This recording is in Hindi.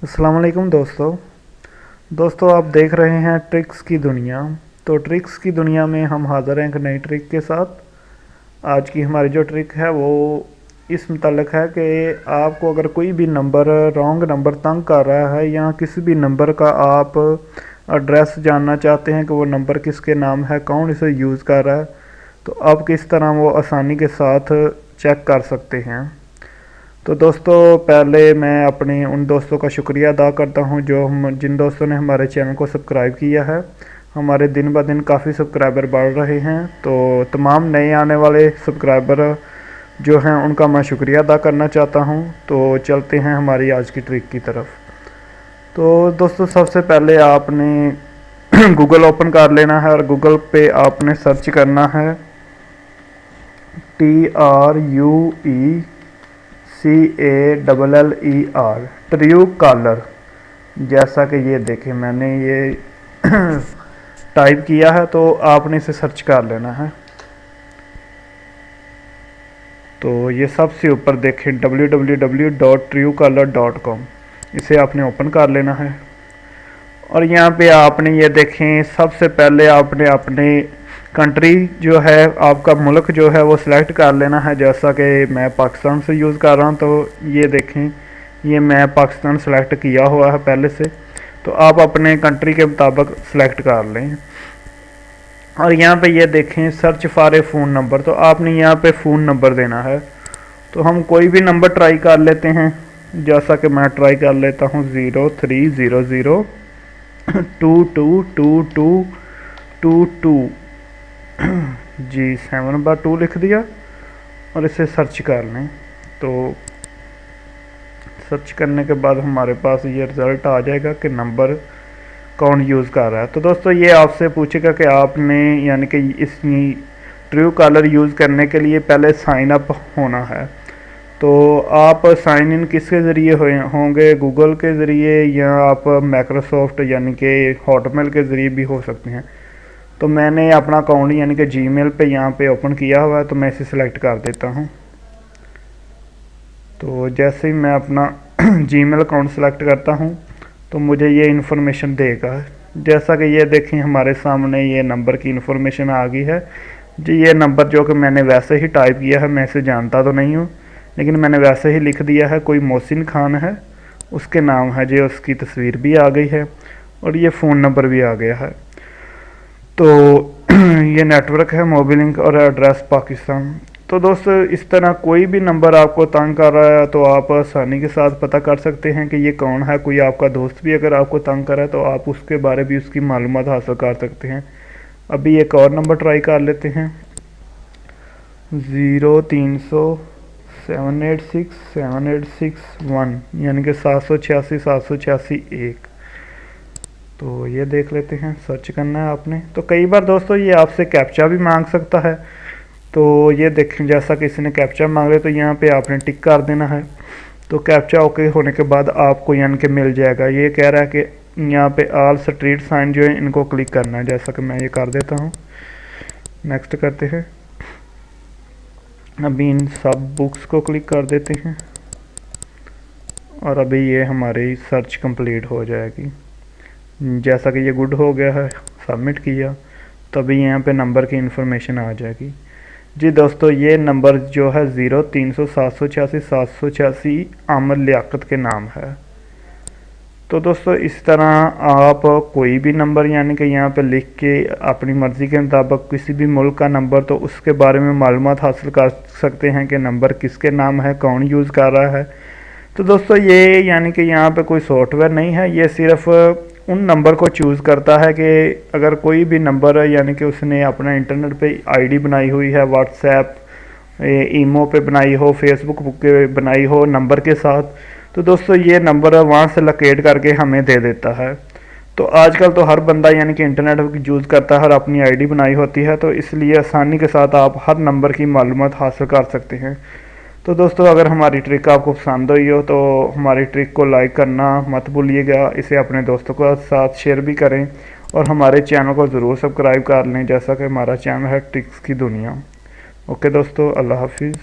अस्सलाम वालेकुम दोस्तों आप देख रहे हैं ट्रिक्स की दुनिया। तो ट्रिक्स की दुनिया में हम हाज़िर हैं एक नई ट्रिक के साथ। आज की हमारी जो ट्रिक है वो इस मुतालिक है कि आपको अगर कोई भी नंबर रॉन्ग नंबर तंग कर रहा है या किसी भी नंबर का आप एड्रेस जानना चाहते हैं कि वो नंबर किसके नाम है, कौन इसे यूज़ कर रहा है, तो आप किस तरह वो आसानी के साथ चेक कर सकते हैं। तो दोस्तों पहले मैं अपने उन दोस्तों का शुक्रिया अदा करता हूं जिन दोस्तों ने हमारे चैनल को सब्सक्राइब किया है। हमारे दिन ब दिन काफ़ी सब्सक्राइबर बढ़ रहे हैं, तो तमाम नए आने वाले सब्सक्राइबर जो हैं उनका मैं शुक्रिया अदा करना चाहता हूं। तो चलते हैं हमारी आज की ट्रिक की तरफ। तो दोस्तों सबसे पहले आपने गूगल ओपन कर लेना है और गूगल पे आपने सर्च करना है TRUECALLER ट्रू कॉलर। जैसा कि ये देखें मैंने ये टाइप किया है, तो आपने इसे सर्च कर लेना है। तो ये सबसे ऊपर देखें www.truecaller.com, इसे आपने ओपन कर लेना है। और यहाँ पे आपने ये देखें सबसे पहले आपने अपने कंट्री जो है, आपका मुल्क जो है वो सिलेक्ट कर लेना है। जैसा कि मैं पाकिस्तान से यूज़ कर रहा हूँ, तो ये देखें ये मैं पाकिस्तान सेलेक्ट किया हुआ है पहले से। तो आप अपने कंट्री के मुताबिक सिलेक्ट कर लें। और यहाँ पे ये देखें search for a phone number, तो आपने यहाँ पे फ़ोन नंबर देना है। तो हम कोई भी नंबर ट्राई कर लेते हैं। जैसा कि मैं ट्राई कर लेता हूँ 0300222222 जी 7/2 लिख दिया और इसे सर्च कर लें। तो सर्च करने के बाद हमारे पास ये रिज़ल्ट आ जाएगा कि नंबर कौन यूज़ कर रहा है। तो दोस्तों ये आपसे पूछेगा कि आपने यानी कि इस ट्रू कॉलर यूज़ करने के लिए पहले साइन अप होना है। तो आप साइन इन किसके ज़रिए होंगे, गूगल के ज़रिए या आप माइक्रोसॉफ्ट यानी कि हॉटमेल के ज़रिए भी हो सकते हैं। तो मैंने अपना अकाउंट यानी कि जीमेल पे यहाँ पे ओपन किया हुआ है, तो मैं इसे सिलेक्ट कर देता हूँ। तो जैसे ही मैं अपना जीमेल अकाउंट सेलेक्ट करता हूँ तो मुझे ये इन्फॉर्मेशन देगा। जैसा कि ये देखें हमारे सामने ये नंबर की इन्फॉर्मेशन आ गई है जी। ये नंबर जो कि मैंने वैसे ही टाइप किया है, मैं इसे जानता तो नहीं हूँ लेकिन मैंने वैसे ही लिख दिया है। कोई मोहसिन खान है, उसके नाम है जी, उसकी तस्वीर भी आ गई है और ये फ़ोन नंबर भी आ गया है। तो ये नेटवर्क है मोबिलिंक और एड्रेस पाकिस्तान। तो दोस्तों इस तरह कोई भी नंबर आपको तंग कर रहा है तो आप आसानी के साथ पता कर सकते हैं कि ये कौन है। कोई आपका दोस्त भी अगर आपको तंग कर रहा है तो आप उसके बारे भी उसकी मालूमात हासिल कर सकते हैं। अभी एक और नंबर ट्राई कर लेते हैं 0300786786 यानी कि 786 तो ये देख लेते हैं, सर्च करना है आपने। तो कई बार दोस्तों ये आपसे कैप्चा भी मांग सकता है। तो ये देखें जैसा कि किसी ने कैप्चा मांग रहे तो यहाँ पे आपने टिक कर देना है। तो कैप्चा ओके होने के बाद आपको यानी कि मिल जाएगा। ये कह रहा है कि यहाँ पे ऑल स्ट्रीट साइन जो है इनको क्लिक करना है। जैसा कि मैं ये कर देता हूँ, नेक्स्ट करते हैं। अभी इन सब बुक्स को क्लिक कर देते हैं और अभी ये हमारी सर्च कंप्लीट हो जाएगी। जैसा कि ये गुड हो गया है, सबमिट किया, तभी यहाँ पे नंबर की इन्फॉर्मेशन आ जाएगी जी। दोस्तों ये नंबर जो है 0300786786 आमिर लियाकत के नाम है। तो दोस्तों इस तरह आप कोई भी नंबर यानी कि यहाँ पे लिख के अपनी मर्ज़ी के मुताबिक किसी भी मुल्क का नंबर, तो उसके बारे में मालूमात हासिल कर सकते हैं कि नंबर किसके नाम है, कौन यूज़ कर रहा है। तो दोस्तों ये यानी कि यहाँ पे कोई सॉफ्टवेयर नहीं है, ये सिर्फ उन नंबर को चूज़ करता है कि अगर कोई भी नंबर यानी कि उसने अपना इंटरनेट पे आईडी बनाई हुई है, व्हाट्सएप ईमो पे बनाई हो, फेसबुक पे बनाई हो नंबर के साथ, तो दोस्तों ये नंबर वहाँ से लोकेट करके हमें दे देता है। तो आजकल तो हर बंदा यानी कि इंटरनेट यूज़ करता है और अपनी आईडी बनाई होती है, तो इसलिए आसानी के साथ आप हर नंबर की मालूमात हासिल कर सकते हैं। तो दोस्तों अगर हमारी ट्रिक आपको पसंद हुई हो तो हमारी ट्रिक को लाइक करना मत भूलिएगा, इसे अपने दोस्तों के साथ शेयर भी करें और हमारे चैनल को ज़रूर सब्सक्राइब कर लें, जैसा कि हमारा चैनल है ट्रिक्स की दुनिया। ओके दोस्तों, अल्लाह हाफिज़।